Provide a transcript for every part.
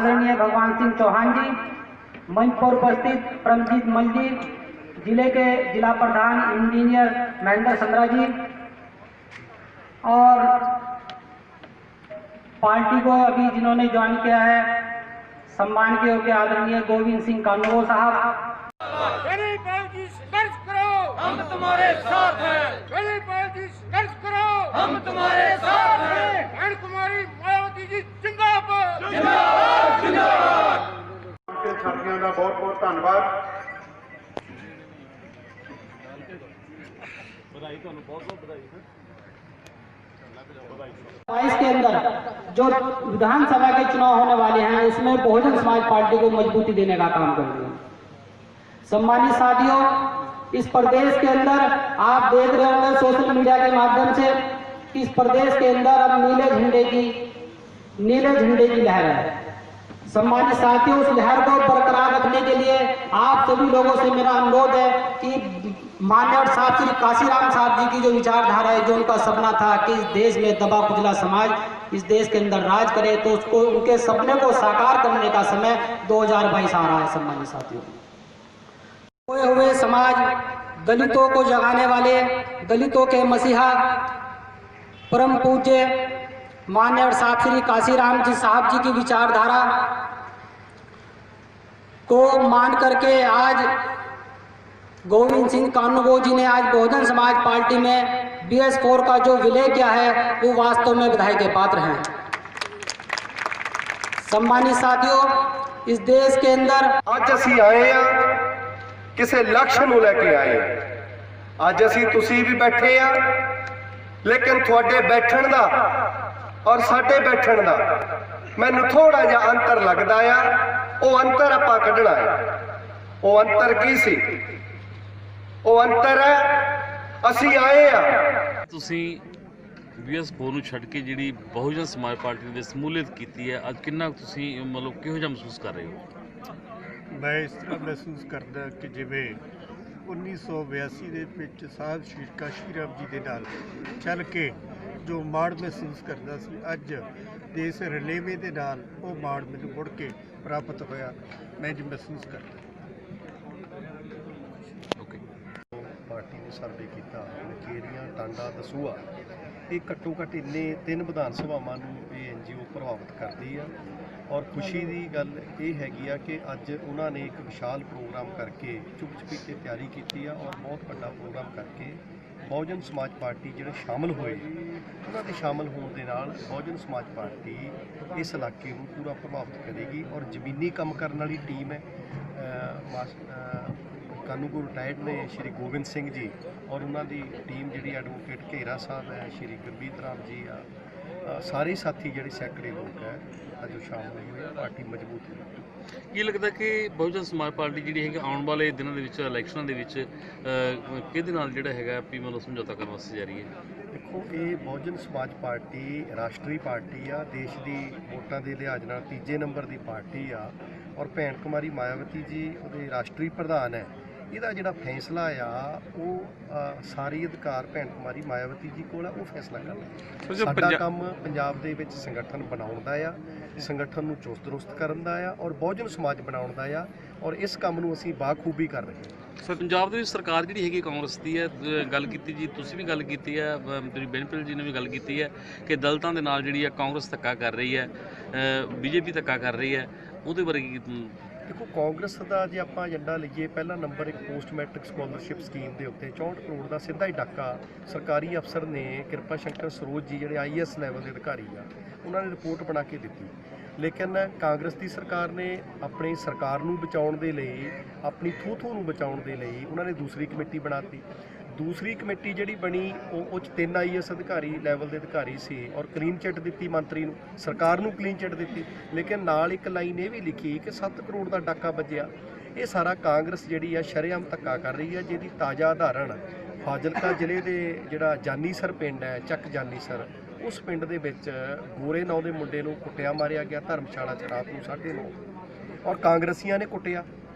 आदरणीय भगवान सिंह चौहान जी, मंच पर उपस्थित परमजीत मल जी, जिले के जिला प्रधान इंजीनियर महेंद्र संद्रा जी और पार्टी को अभी जिन्होंने ज्वाइन किया है सम्मान के योग्य आदरणीय गोविंद सिंह कानूगो साहब। संघर्ष करो, हम तुम्हारे साथ हैं। संघर्ष करो, हम तुम्हारे साथ हैं। बहन कुमारी मायावती जी जिंदाबाद, जिंदाबाद, जिंदाबाद। साथियों का बहुत बहुत धन्यवाद। के अंदर जो विधानसभा के चुनाव होने वाले हैं उसमें बहुजन समाज पार्टी को मजबूती देने का काम करेंगे। सम्मानित साथियों, इस प्रदेश के अंदर आप देख रहे होंगे सोशल मीडिया के माध्यम से, इस प्रदेश के अंदर अब नीले झंडे की लहर है। सम्मानित साथियों, उस लहर को बरकरार रखने के लिए आप सभी लोगों से मेरा अनुरोध है कि माननीय साहब श्री काशीराम साहब जी की जो विचारधारा है, जो उनका सपना था कि इस देश में दबा कुचला समाज इस देश के अंदर राज करे, तो उसको उनके सपने को साकार करने का समय 2022 आ रहा है। सम्मानित साथियों, खोए हुए समाज, दलितों को जगाने वाले, दलितों के मसीहा परम पूज्य माननीय साहब श्री काशीराम जी साहब जी की विचारधारा को मान करके आज गोविंद सिंह कानूगो जी ने आज बहुजन समाज पार्टी में BS4 का जो विलय किया है वो वास्तव में बधाई के पात्र हैं। सम्मानित साथियों, इस देश के अंदर आज असी आए हैं किसी लक्ष्य ਨੂੰ ਲੈ ਕੇ ਆਏ ਅੱਜ ਅਸੀਂ ਤੁਸੀਂ ਵੀ ਬੈਠੇ ਆ, ਲੇਕਿਨ ਤੁਹਾਡੇ ਬੈਠਣ ਦਾ ਔਰ ਸਾਡੇ ਬੈਠਣ ਦਾ ਮੈਨੂੰ ਥੋੜਾ ਜਿਹਾ ਅੰਤਰ ਲੱਗਦਾ ਆ। ਉਹ ਅੰਤਰ ਆਪਾਂ ਕੱਢਣਾ ਹੈ। ਉਹ ਅੰਤਰ ਕੀ ਸੀ? ਉਹ ਅੰਤਰ ਹੈ ਅਸੀਂ ਆਏ ਆ ਤੁਸੀਂ BS4 ਨੂੰ ਛੱਡ ਕੇ ਜਿਹੜੀ ਬਹੁਜਨ ਸਮਾਜ ਪਾਰਟੀ ਦੇ ਸਮੂਲੀਅਤ ਕੀਤੀ ਹੈ, ਅੱਜ ਕਿੰਨਾ ਤੁਸੀਂ ਮਤਲਬ ਕਿਹੋ ਜਿਹਾ ਮਹਿਸੂਸ ਕਰ ਰਹੇ ਹੋ? मैं इस तरह महसूस करदा कि जिवें 1982 ਦੇ ਵਿੱਚ ਸਾਹਿਬ ਸ਼੍ਰੀ ਕਾਸ਼ੀਰਾਮ ਜੀ ਦੇ ਨਾਲ ਚੱਲ ਕੇ ਜੋ ਮਾਣ ਮਹਿਸੂਸ ਕਰਦਾ ਸੀ, ਅੱਜ ਦੇਸ਼ ਰਲੇਵੇਂ ਦੇ ਨਾਲ ਉਹ ਮਾਣ ਮੈਨੂੰ ਮੁੜ ਕੇ ਪ੍ਰਾਪਤ ਹੋਇਆ। ਮੈਂ ਜੀ ਮਹਿਸੂਸ ਕਰਦਾ ਪਾਰਟੀ ਨੇ ਸਰਵੇ ਕੀਤਾ, ਨਕੇਰੀਆਂ, ਟਾਂਡਾ, ਦਸੂਆ, ਇਹ ਘੱਟੋ ਘੱਟ ਇੰਨੇ 3 ਵਿਧਾਨ ਸਭਾਵਾਂ ਨੂੰ ਇਹ NGO ਪ੍ਰਭਾਵਿਤ ਕਰਦੀ ਆ। ਔਰ ਖੁਸ਼ੀ ਦੀ ਗੱਲ ਇਹ ਹੈਗੀ ਆ ਕਿ ਅੱਜ ਉਹਨਾਂ ਨੇ ਇੱਕ ਵਿਸ਼ਾਲ ਪ੍ਰੋਗਰਾਮ ਕਰਕੇ ਚੁੱਪ ਚੁਪੀਤੇ ਤਿਆਰੀ ਕੀਤੀ ਆ ਔਰ ਬਹੁਤ ਵੱਡਾ ਪ੍ਰੋਗਰਾਮ ਕਰਕੇ ਬਹੁਜਨ ਸਮਾਜ ਪਾਰਟੀ ਜਿਹੜੇ ਸ਼ਾਮਲ ਹੋਏ, ਉਹਨਾਂ ਦੇ ਸ਼ਾਮਲ ਹੋਣ ਦੇ ਨਾਲ ਬਹੁਜਨ ਸਮਾਜ ਪਾਰਟੀ ਇਸ ਇਲਾਕੇ ਨੂੰ ਪੂਰਾ ਪ੍ਰਭਾਵਿਤ ਕਰੇਗੀ। ਔਰ ਜ਼ਮੀਨੀ ਕੰਮ ਕਰਨ ਵਾਲੀ ਟੀਮ ਹੈ। ਕਾਨੂੰਗੋ ਰਿਟਾਇਰਡ ਨੇ ਸ਼੍ਰੀ ਗੋਬਿੰਦ ਸਿੰਘ ਜੀ ਔਰ ਉਹਨਾਂ ਦੀ ਟੀਮ ਜਿਹੜੀ ਐਡਵੋਕੇਟ ਘੇਰਾ ਸਾਹਿਬ ਹੈ, ਸ਼੍ਰੀ ਗੁਰਬੀਤ ਰਾਮ ਜੀ ਆ, ਸਾਰੇ ਸਾਥੀ ਜਿਹੜੇ ਸੈਂਕੜੇ ਲੋਕ ਹੈ ਅੱਜ ਸ਼ਾਮਲ ਹੋਏ। ਪਾਰਟੀ ਮਜ਼ਬੂਤ ਹੋਈ। ਕੀ ਲੱਗਦਾ ਕਿ ਬਹੁਜਨ ਸਮਾਜ ਪਾਰਟੀ ਜਿਹੜੀ ਹੈਗੀ ਆਉਣ ਵਾਲੇ ਦਿਨਾਂ ਦੇ ਵਿੱਚ ਇਲੈਕਸ਼ਨਾਂ ਦੇ ਵਿੱਚ ਕਿਹਦੇ ਨਾਲ ਜਿਹੜਾ ਹੈਗਾ ਵੀ ਮਤਲਬ ਸਮਝੌਤਾ ਕਰਨ ਵਾਸਤੇ ਜਾ ਰਹੀ ਹੈ? ਦੇਖੋ, ਇਹ ਬਹੁਜਨ ਸਮਾਜ ਪਾਰਟੀ ਰਾਸ਼ਟਰੀ ਪਾਰਟੀ ਆ, ਦੇਸ਼ ਦੀ ਵੋਟਾਂ ਦੇ ਲਿਹਾਜ਼ ਨਾਲ ਤੀਜੇ ਨੰਬਰ ਦੀ ਪਾਰਟੀ ਆ ਔਰ ਭੈਣ ਕੁਮਾਰੀ ਮਾਇਆਵਤੀ ਜੀ ਉਹਦੇ ਰਾਸ਼ਟਰੀ ਪ੍ਰਧਾਨ ਹੈ। ਇਹਦਾ ਜਿਹੜਾ ਫੈਸਲਾ ਆ ਉਹ ਸਾਰੀ ਅਧਿਕਾਰ ਭੈਣ ਕੁਮਾਰੀ ਮਾਇਆਵਤੀ ਜੀ ਕੋਲ ਆ, ਉਹ ਫੈਸਲਾ ਕਰਨਾ। ਸਾਡਾ ਕੰਮ ਪੰਜਾਬ ਦੇ ਵਿੱਚ ਸੰਗਠਨ ਬਣਾਉਣ ਦਾ ਆ, ਸੰਗਠਨ ਨੂੰ ਚੁਸਤ ਦਰੁਸਤ ਕਰਨ ਦਾ ਆ ਔਰ ਬਹੁਜਨ ਸਮਾਜ ਬਣਾਉਣ ਦਾ ਆ ਔਰ ਇਸ ਕੰਮ ਨੂੰ ਅਸੀਂ ਬਾਖੂਬੀ ਕਰ ਰਹੇ ਹਾਂ। ਸਰ, ਪੰਜਾਬ ਦੇ ਵਿੱਚ ਸਰਕਾਰ ਜਿਹੜੀ ਹੈਗੀ ਕਾਂਗਰਸ ਦੀ ਹੈ, ਗੱਲ ਕੀਤੀ ਜੀ, ਤੁਸੀਂ ਵੀ ਗੱਲ ਕੀਤੀ ਹੈ, ਮੇਰੀ ਬੈਨੀਫਿਟ ਜੀ ਨੇ ਵੀ ਗੱਲ ਕੀਤੀ ਹੈ ਕਿ ਦਲਿਤਾਂ ਦੇ ਨਾਲ ਜਿਹੜੀ ਹੈ ਕਾਂਗਰਸ ਧੱਕਾ ਕਰ ਰਹੀ ਹੈ, BJP ਧੱਕਾ ਕਰ ਰਹੀ ਹੈ, ਉਹਦੇ ਬਾਰੇ ਕੀ? ਦੇਖੋ, ਕਾਂਗਰਸ ਦਾ ਜੇ ਆਪਾਂ ਏਜੰਡਾ ਲਈਏ, ਪਹਿਲਾ ਨੰਬਰ ਇੱਕ ਪੋਸਟ ਮੈਟ੍ਰਿਕ ਸਕਾਲਰਸ਼ਿਪ ਸਕੀਮ ਦੇ ਉੱਤੇ 64 ਕਰੋੜ ਦਾ ਸਿੱਧਾ ਹੀ ਡਾਕਾ ਸਰਕਾਰੀ ਅਫਸਰ ਨੇ ਕਿਰਪਾ ਸ਼ੰਕਰ ਸਰੋਜ ਜੀ ਜਿਹੜੇ IAS ਲੈਵਲ ਦੇ ਅਧਿਕਾਰੀ ਆ, ਉਹਨਾਂ ਨੇ ਰਿਪੋਰਟ ਬਣਾ ਕੇ ਦਿੱਤੀ। ਲੇਕਿਨ ਕਾਂਗਰਸ ਦੀ ਸਰਕਾਰ ਨੇ ਆਪਣੀ ਸਰਕਾਰ ਨੂੰ ਬਚਾਉਣ ਦੇ ਲਈ, ਆਪਣੀ ਥੂ ਨੂੰ ਬਚਾਉਣ ਦੇ ਲਈ ਉਹਨਾਂ ਨੇ ਦੂਸਰੀ ਕਮੇਟੀ ਬਣਾਤੀ। ਦੂਸਰੀ ਕਮੇਟੀ ਜਿਹੜੀ ਬਣੀ ਉਹ 'ਚ 3 IAS ਅਧਿਕਾਰੀ ਲੈਵਲ ਦੇ ਅਧਿਕਾਰੀ ਸੀ ਔਰ ਕਲੀਨ ਚਿੱਟ ਦਿੱਤੀ ਮੰਤਰੀ ਨੂੰ, ਸਰਕਾਰ ਨੂੰ ਕਲੀਨ ਚਿੱਟ ਦਿੱਤੀ। ਲੇਕਿਨ ਨਾਲ ਇੱਕ ਲਾਈਨ ਇਹ ਵੀ ਲਿਖੀ ਕਿ 7 ਕਰੋੜ ਦਾ ਡਾਕਾ ਵੱਜਿਆ। ਇਹ ਸਾਰਾ ਕਾਂਗਰਸ ਜਿਹੜੀ ਆ ਸ਼ਰੇਆਮ ਧੱਕਾ ਕਰ ਰਹੀ ਹੈ, ਜਿਹਦੀ ਤਾਜ਼ਾ ਉਦਾਹਰਣ ਫਾਜ਼ਿਲਕਾ ਜ਼ਿਲ੍ਹੇ ਦੇ ਜਿਹੜਾ ਜਾਨੀਸਰ ਪਿੰਡ ਹੈ, ਚੱਕ ਜਾਨੀਸਰ, ਉਸ ਪਿੰਡ ਦੇ ਵਿੱਚ ਗੋਰੇ ਨਾਂ ਦੇ ਮੁੰਡੇ ਨੂੰ ਕੁੱਟਿਆ ਮਾਰਿਆ ਗਿਆ ਧਰਮਸ਼ਾਲਾ 'ਚ ਰਾਤ ਨੂੰ 9:30 ਔਰ ਕਾਂਗਰਸੀਆਂ ਨੇ ਕੁੱਟਿਆ,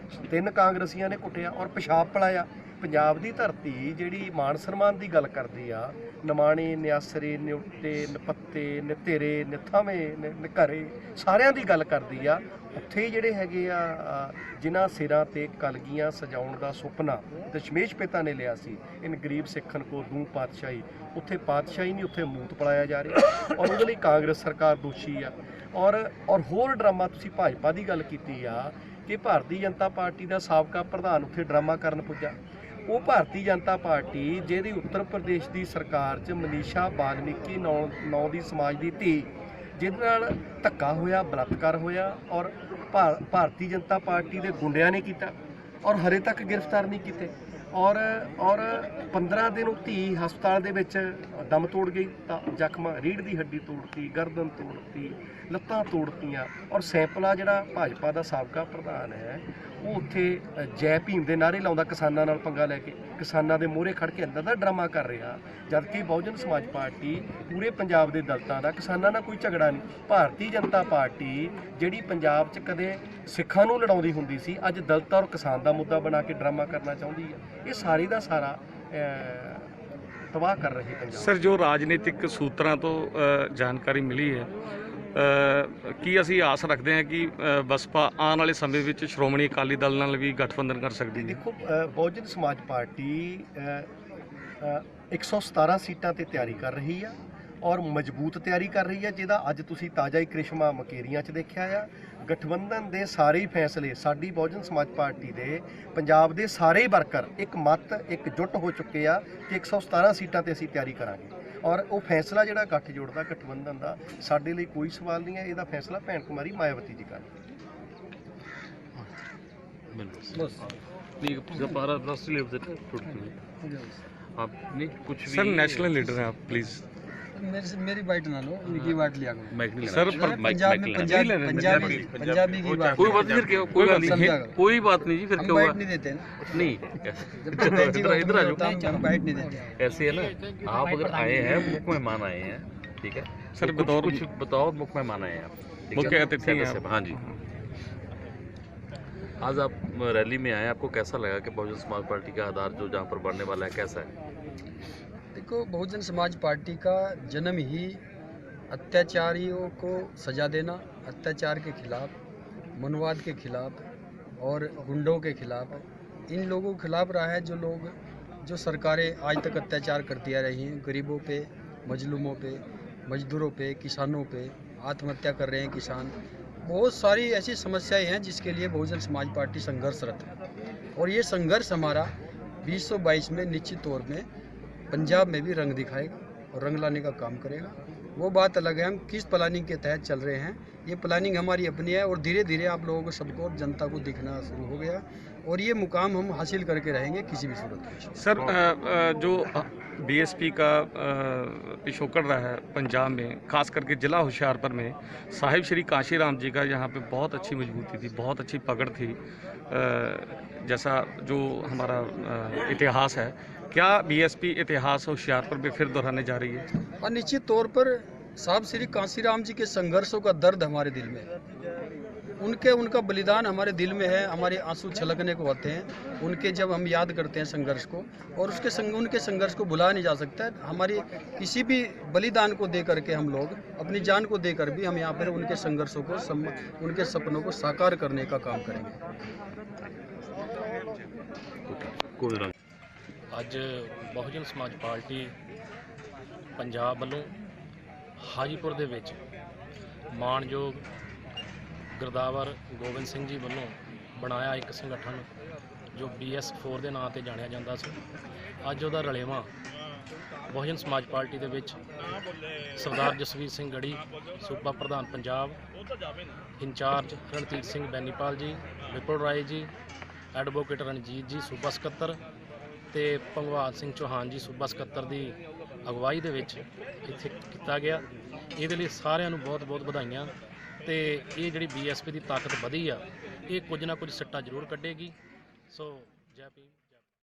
3 ਕਾਂਗਰਸੀਆਂ ਨੇ ਕੁੱਟਿਆ ਔਰ ਪਿਸ਼ਾਬ ਪਲਾਇਆ। ਪੰਜਾਬ ਦੀ ਧਰਤੀ ਜਿਹੜੀ ਮਾਣ ਸਨਮਾਨ ਦੀ ਗੱਲ ਕਰਦੀ ਆ, ਨਿਮਾਣੇ ਨਿਆਸਰੇ ਨਿਉਟੇ ਨਪੱਤੇ ਨਿਤੇਰੇ ਨਿਥਾਵੇਂ ਨਿਘਰੇ ਸਾਰਿਆਂ ਦੀ ਗੱਲ ਕਰਦੀ ਆ। ਉੱਥੇ ਜਿਹੜੇ ਹੈਗੇ ਆ ਜਿਨ੍ਹਾਂ ਸਿਰਾਂ ਤੇ ਕਲਗੀਆਂ ਸਜਾਉਣ ਦਾ ਸੁਪਨਾ ਦਸ਼ਮੇਸ਼ ਪਿਤਾ ਨੇ ਲਿਆ ਸੀ, ਇਨ ਗਰੀਬ ਸਿੱਖਣ ਕੋ ਦੂੰ ਪਾਤਸ਼ਾਹੀ, ਉੱਥੇ ਪਾਤਸ਼ਾਹੀ ਨਹੀਂ ਉੱਥੇ ਮੂਤ ਪਲਾਇਆ ਜਾ ਰਿਹਾ ਔਰ ਉਹਦੇ ਲਈ ਕਾਂਗਰਸ ਸਰਕਾਰ ਦੋਸ਼ੀ ਆ। ਔਰ ਹੋਰ ਡਰਾਮਾ ਤੁਸੀਂ ਭਾਜਪਾ ਦੀ ਗੱਲ ਕੀਤੀ ਆ ਕਿ ਭਾਰਤੀ ਜਨਤਾ ਪਾਰਟੀ ਦਾ ਸਾਬਕਾ ਪ੍ਰਧਾਨ ਉੱਥੇ ਡਰਾਮਾ ਕਰਨ ਪੁੱਜਾ। ਉਹ ਭਾਰਤੀ ਜਨਤਾ ਪਾਰਟੀ ਜਿਹਦੀ ਉੱਤਰ ਪ੍ਰਦੇਸ਼ ਦੀ ਸਰਕਾਰ 'ਚ ਮਨੀਸ਼ਾ ਬਾਲਮੀਕੀ ਨਾਂ ਦੀ ਸਮਾਜ ਦੀ ਧੀ ਜਿਹਦੇ ਨਾਲ ਧੱਕਾ ਹੋਇਆ, ਬਲਾਤਕਾਰ ਹੋਇਆ ਔਰ ਭਾਰਤੀ ਜਨਤਾ ਪਾਰਟੀ ਦੇ ਗੁੰਡਿਆਂ ਨੇ ਕੀਤਾ ਔਰ ਹਰੇ ਤੱਕ ਗ੍ਰਿਫਤਾਰ ਨਹੀਂ ਕੀਤੇ ਔਰ 15 ਦਿਨ ਉਹ ਧੀ ਹਸਪਤਾਲ ਦੇ ਵਿੱਚ ਦਮ ਤੋੜ ਗਈ, ਤਾਂ ਜ਼ਖਮ ਰੀੜ੍ਹ ਦੀ ਹੱਡੀ ਤੋੜਤੀ, ਗਰਦਨ ਤੋੜਤੀ, ਲੱਤਾਂ ਤੋੜਤੀਆਂ ਔਰ ਸੈਂਪਲਾ ਜਿਹੜਾ ਭਾਜਪਾ ਦਾ ਸਾਬਕਾ ਪ੍ਰਧਾਨ ਹੈ ਉਹ ਉੱਥੇ ਜੈ ਭੀਮ ਦੇ ਨਾਅਰੇ ਲਾਉਂਦਾ ਕਿਸਾਨਾਂ ਨਾਲ ਪੰਗਾ ਲੈ ਕੇ, ਕਿਸਾਨਾਂ ਦੇ ਮੂਹਰੇ ਖੜ ਕੇ ਅੰਦਰ ਦਾ ਡਰਾਮਾ ਕਰ ਰਿਹਾ, ਜਦਕਿ ਬਹੁਜਨ ਸਮਾਜ ਪਾਰਟੀ ਪੂਰੇ ਪੰਜਾਬ ਦੇ ਦਲਿਤਾਂ ਦਾ, ਕਿਸਾਨਾਂ ਨਾਲ ਕੋਈ ਝਗੜਾ ਨਹੀਂ। ਭਾਰਤੀ ਜਨਤਾ ਪਾਰਟੀ ਜਿਹੜੀ ਪੰਜਾਬ 'ਚ ਕਦੇ ਸਿੱਖਾਂ ਨੂੰ ਲੜਾਉਂਦੀ ਹੁੰਦੀ ਸੀ, ਅੱਜ ਦਲਿਤ ਔਰ ਕਿਸਾਨ ਦਾ ਮੁੱਦਾ ਬਣਾ ਕੇ ਡਰਾਮਾ ਕਰਨਾ ਚਾਹੁੰਦੀ ਹੈ। ਇਹ ਸਾਰੀ ਦਾ ਸਾਰਾ ਤਬਾਹ ਕਰ ਰਹੇ ਪੰਜਾਬ। ਸਰ, ਜੋ ਰਾਜਨੀਤਿਕ ਸੂਤਰਾਂ ਤੋਂ ਜਾਣਕਾਰੀ ਮਿਲੀ ਹੈ, ਕੀ ਅਸੀਂ ਆਸ ਰੱਖਦੇ ਹਾਂ ਕਿ ਬਸਪਾ ਆਉਣ ਵਾਲੇ ਸਮੇਂ ਵਿੱਚ ਸ਼੍ਰੋਮਣੀ ਅਕਾਲੀ ਦਲ ਨਾਲ ਵੀ ਗਠਬੰਧਨ ਕਰ ਸਕਦੀ ਹੈ? ਦੇਖੋ, ਬਹੁਜਨ ਸਮਾਜ ਪਾਰਟੀ 117 ਸੀਟਾਂ ਤੇ ਤਿਆਰੀ ਕਰ ਰਹੀ ਆ ਔਰ ਮਜ਼ਬੂਤ ਤਿਆਰੀ ਕਰ ਰਹੀ ਹੈ, ਜਿਹਦਾ ਅੱਜ ਤੁਸੀਂ ਤਾਜ਼ਾ ਹੀ ਕ੍ਰਿਸ਼ਮਾ ਮਕੇਰੀਆਂ 'ਚ ਦੇਖਿਆ ਆ। ਗਠਬੰਧਨ ਦੇ ਸਾਰੇ ਹੀ ਫੈਸਲੇ ਸਾਡੀ ਬਹੁਜਨ ਸਮਾਜ ਪਾਰਟੀ ਦੇ ਪੰਜਾਬ ਦੇ ਸਾਰੇ ਹੀ ਵਰਕਰ ਇੱਕ ਜੁੱਟ ਹੋ ਚੁੱਕੇ ਆ ਕਿ 117 ਸੀਟਾਂ ਤੇ ਅਸੀਂ ਤਿਆਰੀ ਕਰਾਂਗੇ ਔਰ ਉਹ ਫੈਸਲਾ ਜਿਹੜਾ ਗੱਠਜੋੜ ਦਾ ਗਠਬੰਧਨ ਦਾ ਸਾਡੇ ਲਈ ਕੋਈ ਸਵਾਲ ਨਹੀਂ ਹੈ। ਇਹਦਾ ਫੈਸਲਾ ਭੈਣ ਕੁਮਾਰੀ ਮਾਇਆਵਤੀ ਜੀ ਕਰ सर नेशनल लीडर हैं आप, प्लीज। मेरी बाइट ना लो, उनकी बाइट लिया करो। सर पंजाबी की बात, कोई बात नहीं, फिर क्या, कोई बात नहीं, कोई बात नहीं जी, फिर क्या बाइट हुआ? नहीं देते ना, नहीं इधर आ जाओ, बाइट नहीं देते। ऐसे है ना, आप अगर आए हैं, मुख्य मेहमान आए हैं, ठीक है सर, तो कुछ बताओ, मुख्य मेहमान आए हैं आप, ठीक है? मुख्य अतिथि हैं आप। हाँ जी, आज आप रैली में आए, आपको कैसा लगा कि बहुजन समाज पार्टी का आधार जो जहाँ पर बढ़ने वाला है कैसा है? देखो, बहुजन समाज पार्टी का जन्म ही अत्याचारियों को सजा देना, अत्याचार के खिलाफ, मनवाद के खिलाफ और गुंडों के खिलाफ, इन लोगों के खिलाफ रहा है। जो सरकारें आज तक अत्याचार करती आ रही हैं, गरीबों पे, मजलूमों पे, मजदूरों पे, किसानों पे, आत्महत्या कर रहे हैं किसान, बहुत सारी ऐसी समस्याएं हैं जिसके लिए बहुजन समाज पार्टी संघर्षरत है। और ये संघर्ष हमारा 2022 में निश्चित तौर में पंजाब में भी रंग दिखाएगा और रंग लाने का काम करेगा। वो बात अलग है हम किस प्लानिंग के तहत चल रहे हैं, ये प्लानिंग हमारी अपनी है और धीरे धीरे आप लोगों को, सबको, जनता को दिखना शुरू हो गया और ये मुकाम हम हासिल करके रहेंगे किसी भी सूरत में। सर, जो बीएसपी का पिछोकड़ रहा है पंजाब में, खास करके ज़िला होशियारपुर में, साहिब श्री काशीराम जी का यहाँ पे बहुत अच्छी मजबूती थी, बहुत अच्छी पकड़ थी, जैसा जो हमारा इतिहास है, क्या बीएसपी इतिहास होशियारपुर में फिर दोहराने जा रही है? और निश्चित तौर पर साहब श्री काशीराम जी के संघर्षों का दर्द हमारे दिल में है, उनका बलिदान हमारे दिल में है, हमारे आंसू छलकने को होते हैं उनके, जब हम याद करते हैं संघर्ष को, और उनके संघर्ष को भुलाया नहीं जा सकता है। हमारी किसी भी बलिदान को दे करके हम लोग अपनी जान को देकर भी हम यहाँ पर उनके संघर्षों को, उनके सपनों को साकार करने का काम करेंगे। ਅੱਜ ਬਹੁਜਨ ਸਮਾਜ ਪਾਰਟੀ ਪੰਜਾਬ ਵੱਲੋਂ ਹਾਜੀਪੁਰ ਦੇ ਵਿੱਚ ਮਾਣਯੋਗ ਗਿਰਦਾਵਰ ਗੋਬਿੰਦ ਸਿੰਘ ਜੀ ਵੱਲੋਂ ਬਣਾਇਆ ਇੱਕ ਸੰਗਠਨ ਜੋ BS4 ਦੇ ਨਾਂ ਤੇ ਜਾਣਿਆ ਜਾਂਦਾ ਸੀ, ਅੱਜ ਉਹਦਾ ਰਲੇਵਾਂ ਬਹੁਜਨ ਸਮਾਜ ਪਾਰਟੀ ਦੇ ਵਿੱਚ ਸਰਦਾਰ ਜਸਵੀਰ ਸਿੰਘ ਗੜੀ ਸੂਬਾ ਪ੍ਰਧਾਨ ਪੰਜਾਬ, ਇੰਚਾਰਜ ਰਣਜੀਤ ਸਿੰਘ ਬੈਨੀਪਾਲ ਜੀ, ਵਿਪੁਲ ਰਾਏ ਜੀ, ਐਡਵੋਕੇਟ ਰਣਜੀਤ ਜੀ ਸੂਬਾ ਸਕੱਤਰ ਤੇ ਭਗਵਾਨ ਸਿੰਘ ਚੌਹਾਨ ਜੀ ਸੂਬਾ ਸਕੱਤਰ ਦੀ ਅਗਵਾਈ ਦੇ ਵਿੱਚ ਇੱਥੇ ਕੀਤਾ ਗਿਆ। ਇਹਦੇ ਲਈ ਸਾਰਿਆਂ ਨੂੰ ਬਹੁਤ ਬਹੁਤ ਵਧਾਈਆਂ। ਤੇ ਇਹ ਜਿਹੜੀ BSP ਦੀ ਤਾਕਤ ਵਧੀ ਆ, ਇਹ ਕੁਝ ਨਾ ਕੁਝ ਸੱਟਾ ਜ਼ਰੂਰ ਕੱਢੇਗੀ। ਸੋ ਜੈ ਭੀਮ।